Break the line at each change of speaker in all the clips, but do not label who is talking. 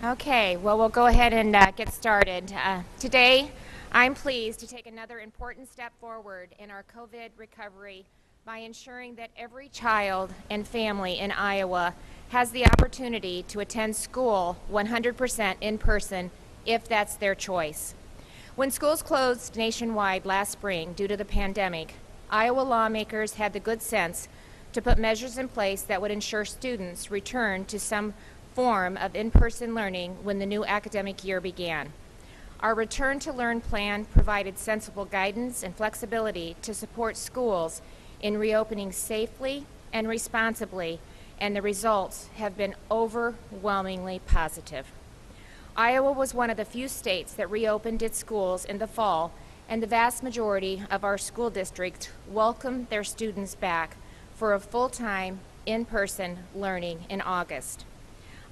Okay, well, we'll go ahead and get started. Today, I'm pleased to take another important step forward in our COVID recovery by ensuring that every child and family in Iowa has the opportunity to attend school 100% in person if that's their choice. When schools closed nationwide last spring due to the pandemic, Iowa lawmakers had the good sense to put measures in place that would ensure students return to some form of in-person learning when the new academic year began. Our Return to Learn plan provided sensible guidance and flexibility to support schools in reopening safely and responsibly, and the results have been overwhelmingly positive. Iowa was one of the few states that reopened its schools in the fall, and the vast majority of our school districts welcomed their students back for a full-time, in-person learning in August.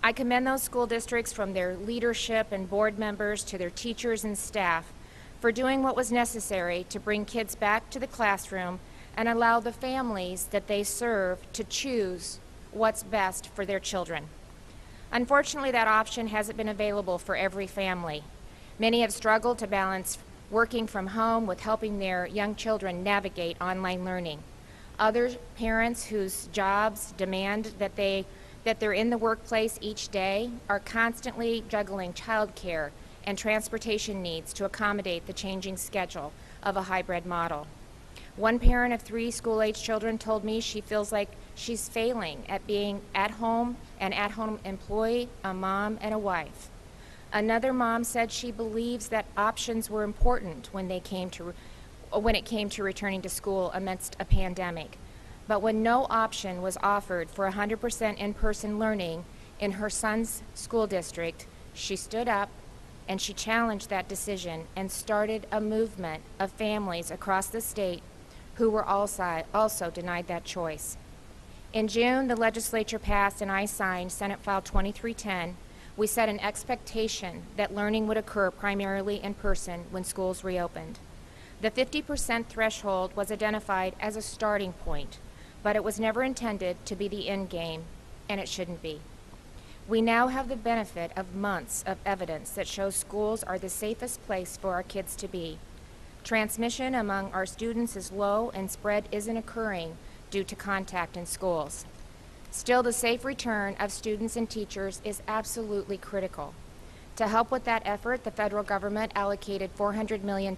I commend those school districts, from their leadership and board members to their teachers and staff, for doing what was necessary to bring kids back to the classroom and allow the families that they serve to choose what's best for their children. Unfortunately, that option hasn't been available for every family. Many have struggled to balance working from home with helping their young children navigate online learning. Other parents whose jobs demand that they're in the workplace each day are constantly juggling childcare and transportation needs to accommodate the changing schedule of a hybrid model. One parent of 3 school-age children told me she feels like she's failing at being an at-home employee, a mom, and a wife. Another mom said she believes that options were important when it came to returning to school amidst a pandemic. But when no option was offered for 100% in-person learning in her son's school district, she stood up and she challenged that decision and started a movement of families across the state who were also denied that choice. In June, the legislature passed and I signed Senate File 2310. We set an expectation that learning would occur primarily in person when schools reopened. The 50% threshold was identified as a starting point, but it was never intended to be the end game, and it shouldn't be. We now have the benefit of months of evidence that shows schools are the safest place for our kids to be. Transmission among our students is low, and spread isn't occurring due to contact in schools. Still, the safe return of students and teachers is absolutely critical. To help with that effort, the federal government allocated $400 million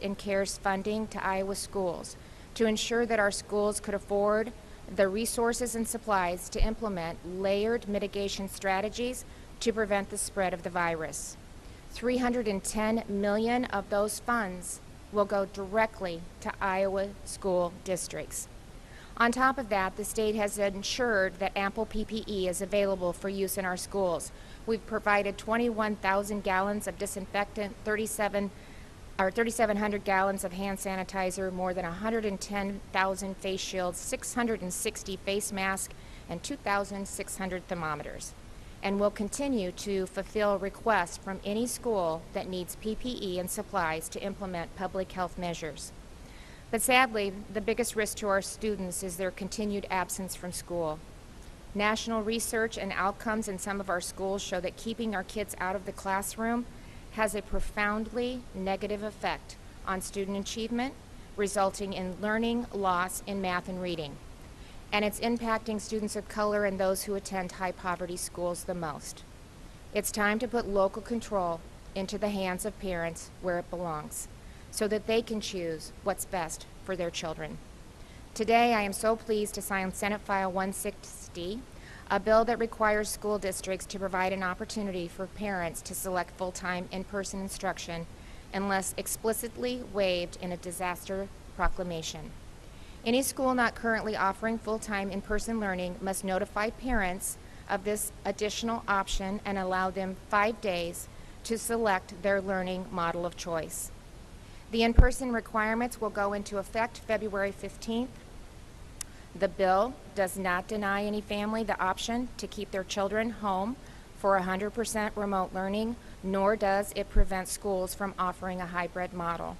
in CARES funding to Iowa schools to ensure that our schools could afford the resources and supplies to implement layered mitigation strategies to prevent the spread of the virus. $310 million of those funds will go directly to Iowa school districts. On top of that, the state has ensured that ample PPE is available for use in our schools. We've provided 21,000 gallons of disinfectant, 3,700 gallons of hand sanitizer, more than 110,000 face shields, 660 face masks, and 2,600 thermometers. And will continue to fulfill requests from any school that needs PPE and supplies to implement public health measures. But sadly, the biggest risk to our students is their continued absence from school. National research and outcomes in some of our schools show that keeping our kids out of the classroom has a profoundly negative effect on student achievement, resulting in learning loss in math and reading. And it's impacting students of color and those who attend high-poverty schools the most. It's time to put local control into the hands of parents where it belongs, so that they can choose what's best for their children. Today, I am so pleased to sign Senate File 160, a bill that requires school districts to provide an opportunity for parents to select full-time in-person instruction unless explicitly waived in a disaster proclamation. Any school not currently offering full-time in-person learning must notify parents of this additional option and allow them 5 days to select their learning model of choice. The in-person requirements will go into effect February 15th. The bill does not deny any family the option to keep their children home for 100% remote learning, nor does it prevent schools from offering a hybrid model.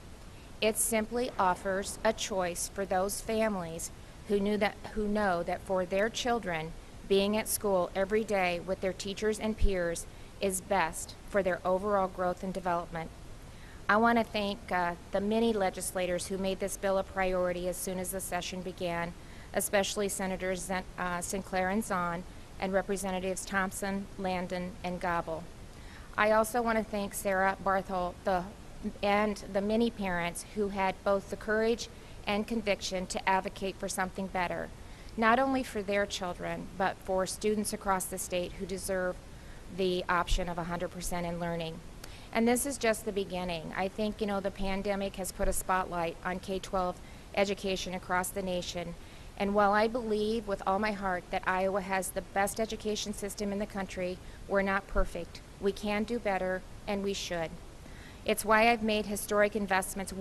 It simply offers a choice for those families who know that for their children, being at school every day with their teachers and peers is best for their overall growth and development. I want to thank the many legislators who made this bill a priority as soon as the session began, especially Senators Sinclair and Zahn, and Representatives Thompson, Landon, and Gobble. I also want to thank Sarah Barthol and the many parents who had both the courage and conviction to advocate for something better, not only for their children, but for students across the state who deserve the option of 100% in learning. And this is just the beginning. I think, the pandemic has put a spotlight on K-12 education across the nation. And while I believe with all my heart that Iowa has the best education system in the country, we're not perfect. We can do better, and we should. It's why we've made historic investments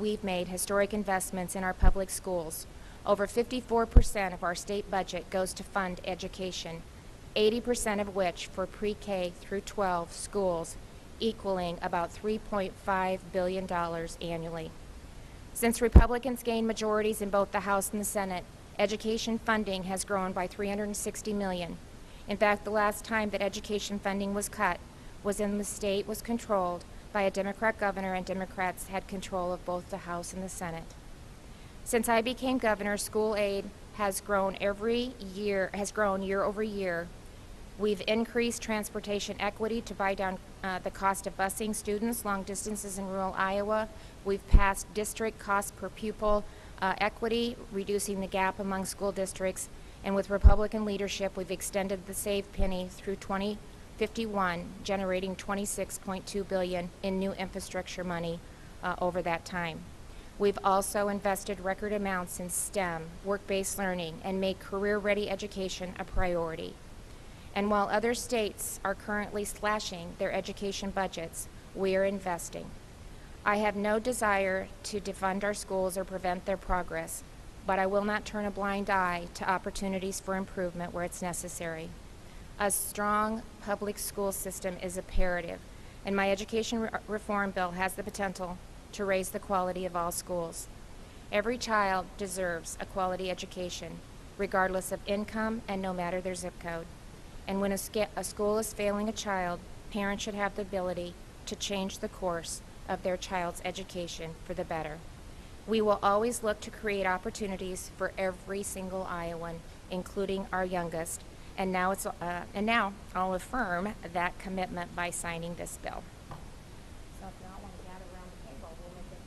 in our public schools. Over 54% of our state budget goes to fund education, 80% of which for pre-K through 12 schools, equaling about $3.5 billion annually. Since Republicans gained majorities in both the House and the Senate, education funding has grown by $360 million. In fact, the last time that education funding was cut was when the state was controlled by a Democrat governor and Democrats had control of both the House and the Senate. Since I became governor, school aid has grown year over year. We've increased transportation equity to buy down the cost of busing students long distances in rural Iowa. We've passed district cost per pupil equity, reducing the gap among school districts. And with Republican leadership, we've extended the Save Penny through 2051, generating $26.2 billion in new infrastructure money over that time. We've also invested record amounts in STEM, work-based learning, and made career-ready education a priority. And while other states are currently slashing their education budgets, we are investing. I have no desire to defund our schools or prevent their progress, but I will not turn a blind eye to opportunities for improvement where it's necessary. A strong public school system is imperative, and my education reform bill has the potential to raise the quality of all schools. Every child deserves a quality education, regardless of income and no matter their zip code. And when a school is failing a child, parents should have the ability to change the course of their child's education for the better. We will always look to create opportunities for every single Iowan, including our youngest. And now I'll affirm that commitment by signing this bill. So if y'all want to gather around the table, we'll make it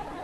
legal.